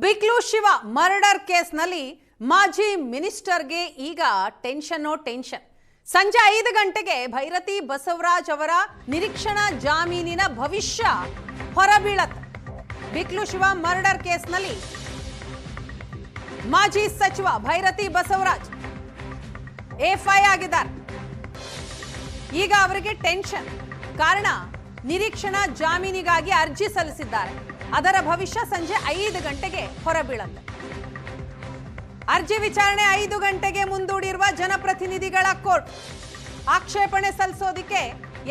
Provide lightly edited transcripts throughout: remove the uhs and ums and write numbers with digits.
ಬಿಕ್ಲು Shiva murder ಕೇಸ್ನಲ್ಲಿ ಮಾಜಿ ಮಿನಿಸ್ಟರ್ಗೆ ಈಗ ಟೆನ್ಷನ್. ಸಂಜೆ 5 ಗಂಟೆಗೆ ಭೈರತಿ ಬಸವರಾಜ್ ಅವರ ನಿರೀಕ್ಷಣಾ ಜಾಮೀನಿನ ಭವಿಷ್ಯ ಹೊರಬೀಳತ್ತೆ. ಬಿಕ್ಲು ಶಿವ ಮರ್ಡರ್ ಕೇಸ್ನಲ್ಲಿ ಮಾಜಿ ಸಚಿವ ಭೈರತಿ ಬಸವರಾಜ್ ಎಫ್ಐ ಆಗಿದ್ದಾರೆ. ಈಗ ಅವರಿಗೆ ಟೆನ್ಷನ್. ಕಾರಣ ನಿರೀಕ್ಷಣಾ ಜಾಮೀನಿಗಾಗಿ ಅರ್ಜಿ ಸಲ್ಲಿಸಿದ್ದಾರೆ. ಅದರ ಭವಿಷ್ಯ ಸಂಜೆ 5 ಗಂಟೆಗೆ ಹೊರಬೀಳುತ್ತೆ. ಅರ್ಜಿ ವಿಚಾರಣೆ 5 ಗಂಟೆಗೆ ಮುಂದೂಡಿರುವ ಜನಪ್ರತಿನಿಧಿಗಳ ಕೋರ್ಟ್ ಆಕ್ಷೇಪಣೆ ಸಲ್ಲಿಸೋದಕ್ಕೆ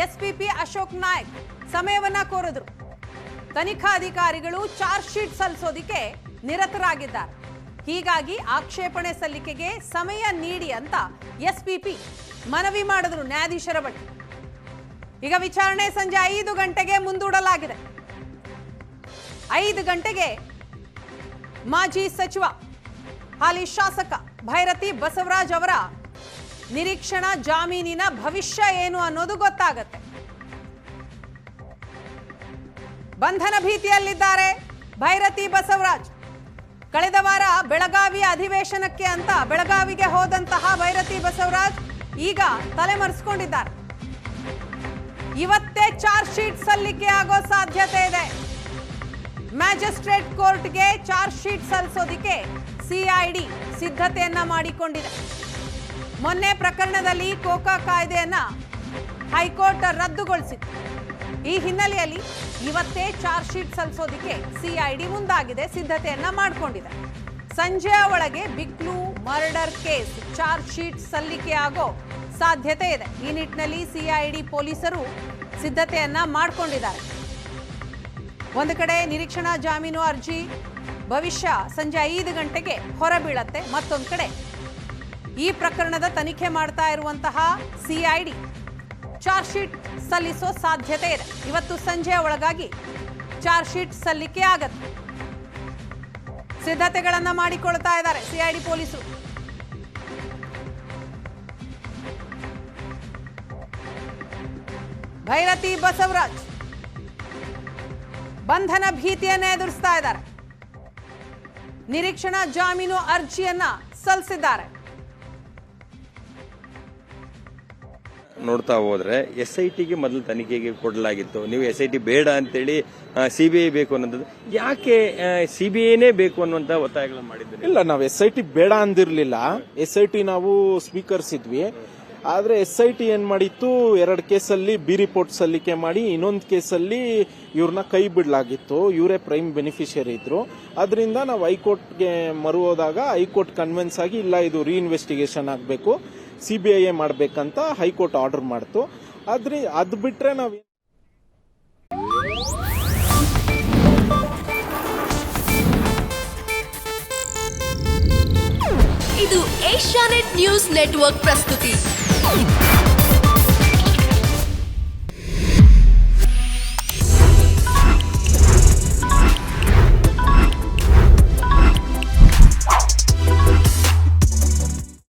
ಎಸ್ಪಿಪಿ ಅಶೋಕ್ ನಾಯಕ್ ಸಮಯವನ್ನ ಕೋರಿದ್ರು. ತನಿಖಾಧಿಕಾರಿಗಳು ಚಾರ್ಜ್ ಶೀಟ್ ಸಲ್ಲಿಸೋದಕ್ಕೆ ನಿರತರಾಗಿದ್ದಾರೆ. ಹೀಗಾಗಿ ಆಕ್ಷೇಪಣೆ ಸಲ್ಲಿಕೆಗೆ ಸಮಯ ನೀಡಿ ಅಂತ ಎಸ್ಪಿಪಿ ಮನವಿ ಮಾಡಿದ್ರು ನ್ಯಾಯಾಧೀಶರ ಬಳಿ. ಈಗ ವಿಚಾರಣೆ ಸಂಜೆ 5 ಗಂಟೆಗೆ ಮುಂದೂಡಲಾಗಿದೆ. 5 ಗಂಟೆಗೆ ಮಾಜಿ ಸಚಿವ ಹಾಲಿ ಶಾಸಕ ಭೈರತಿ ಬಸವರಾಜ್ ಅವರ ನಿರೀಕ್ಷಣಾ ಜಾಮೀನಿನ ಭವಿಷ್ಯ ಏನು ಅನ್ನೋದು ಗೊತ್ತಾಗತ್ತೆ. ಬಂಧನ ಭೀತಿಯಲ್ಲಿದ್ದಾರೆ ಭೈರತಿ ಬಸವರಾಜ್. ಕಳೆದ ವಾರ ಬೆಳಗಾವಿ ಅಧಿವೇಶನಕ್ಕೆ ಅಂತ ಬೆಳಗಾವಿಗೆ ಹೋದಂತಹ ಭೈರತಿ ಬಸವರಾಜ್ ಈಗ ತಲೆಮರೆಸಿಕೊಂಡಿದ್ದಾರೆ. ಇವತ್ತೇ ಚಾರ್ಜ್ ಶೀಟ್ ಸಲ್ಲಿಕೆ ಆಗೋ ಸಾಧ್ಯತೆ ಇದೆ. ಮ್ಯಾಜಿಸ್ಟ್ರೇಟ್ ಕೋರ್ಟ್ಗೆ ಚಾರ್ಜ್ ಶೀಟ್ ಸಲ್ಲಿಸೋದಕ್ಕೆ ಸಿಐಡಿ ಸಿದ್ಧತೆಯನ್ನ ಮಾಡಿಕೊಂಡಿದೆ. ಮೊನ್ನೆ ಪ್ರಕರಣದಲ್ಲಿ ಕೋಕಾ ಕಾಯ್ದೆಯನ್ನ ಹೈಕೋರ್ಟ್ ರದ್ದುಗೊಳಿಸಿತ್ತು. ಈ ಹಿನ್ನೆಲೆಯಲ್ಲಿ ಇವತ್ತೇ ಚಾರ್ಜ್ ಶೀಟ್ ಸಲ್ಲಿಸೋದಕ್ಕೆ ಸಿಐಡಿ ಮುಂದಾಗಿದೆ, ಸಿದ್ಧತೆಯನ್ನ ಮಾಡಿಕೊಂಡಿದೆ. ಸಂಜೆಯ ಒಳಗೆ ಬಿಕ್ಲು ಮರ್ಡರ್ ಕೇಸ್ ಚಾರ್ಜ್ ಶೀಟ್ ಸಲ್ಲಿಕೆ ಆಗೋ ಸಾಧ್ಯತೆ ಇದೆ. ಈ ನಿಟ್ಟಿನಲ್ಲಿ ಸಿಐಡಿ ಪೊಲೀಸರು ಸಿದ್ಧತೆಯನ್ನ ಮಾಡಿಕೊಂಡಿದ್ದಾರೆ. ಒಂದು ಕಡೆ ನಿರೀಕ್ಷಣಾ ಜಾಮೀನು ಅರ್ಜಿ ಭವಿಷ್ಯ ಸಂಜೆ 5 ಗಂಟೆಗೆ ಹೊರಬೀಳತ್ತೆ. ಮತ್ತೊಂದು ಕಡೆ ಈ ಪ್ರಕರಣದ ತನಿಖೆ ಮಾಡ್ತಾ ಇರುವಂತಹ ಸಿಐಡಿ ಚಾರ್ಜ್ ಶೀಟ್ ಸಲ್ಲಿಸೋ ಸಾಧ್ಯತೆ ಇದೆ. ಇವತ್ತು ಸಂಜೆಯ ಒಳಗಾಗಿ ಚಾರ್ಜ್ ಶೀಟ್ ಸಲ್ಲಿಕೆ ಆಗತ್ತೆ. ಸಿದ್ಧತೆಗಳನ್ನ ಮಾಡಿಕೊಳ್ತಾ ಇದ್ದಾರೆ ಸಿಐಡಿ ಪೊಲೀಸರು. ಭೈರತಿ ಬಸವರಾಜ್ ಬಂಧನ ಭೀತಿಯನ್ನ ಎದುರಿಸ್ತಾ ಇದ್ದಾರೆ. ನಿರೀಕ್ಷಣಾ ಜಾಮೀನು ಅರ್ಜಿಯನ್ನ ಸಲ್ಲಿಸಿದ್ದಾರೆ. ನೋಡ್ತಾ ಹೋದ್ರೆ ಎಸ್ಐಟಿಗೆ ಮೊದಲು ತನಿಖೆಗೆ ಕೊಡಲಾಗಿತ್ತು. ನೀವು ಎಸ್ಐಟಿ ಬೇಡ ಅಂತೇಳಿ ಸಿಬಿಐ ಬೇಕು ಅನ್ನೋದು ಯಾಕೆ ಸಿಬಿಐನೇ ಬೇಕು ಅನ್ನುವಂತ ಒತ್ತಾಯಗಳನ್ನ ಮಾಡಿದ್ರು? ಇಲ್ಲ, ನಾವು ಎಸ್ಐಟಿ ಬೇಡ ಅಂದಿರ್ಲಿಲ್ಲ. ಎಸ್ಐಟಿ ನಾವು ಸ್ವೀಕರಿಸಿದ್ವಿ. ಆದ್ರೆ ಎಸ್ಐಟಿ ಏನ್ ಮಾಡಿತ್ತು, 2 ಕೇಸಲ್ಲಿ ಬಿ ರಿಪೋರ್ಟ್ ಸಲ್ಲಿಕೆ ಮಾಡಿ ಇನ್ನೊಂದು ಕೇಸಲ್ಲಿ ಇವ್ರನ್ನ ಕೈ ಬಿಡಲಾಗಿತ್ತು. ಇವರೇ ಪ್ರೈಮ್ ಬೆನಿಫಿಷಿಯರಿ ಇದ್ರು. ಅದರಿಂದ ನಾವು ಹೈಕೋರ್ಟ್ಗೆ ಮರು ಹೋದಾಗ ಹೈಕೋರ್ಟ್ ಕನ್ವಿನ್ಸ್ ಆಗಿ ಇಲ್ಲ, ಇದು ರೀಇನ್ವೆಸ್ಟಿಗೇಷನ್ ಆಗಬೇಕು, ಸಿಬಿಐ ಮಾಡಬೇಕಂತ ಹೈಕೋರ್ಟ್ ಆರ್ಡರ್ ಮಾಡ್ತು. ಅದು ಬಿಟ್ರೆ ನಾವು ಇದು ಏಷ್ಯಾನೆಟ್ ನ್ಯೂಸ್ ನೆಟ್ವರ್ಕ್ ಪ್ರಸ್ತುತಿ.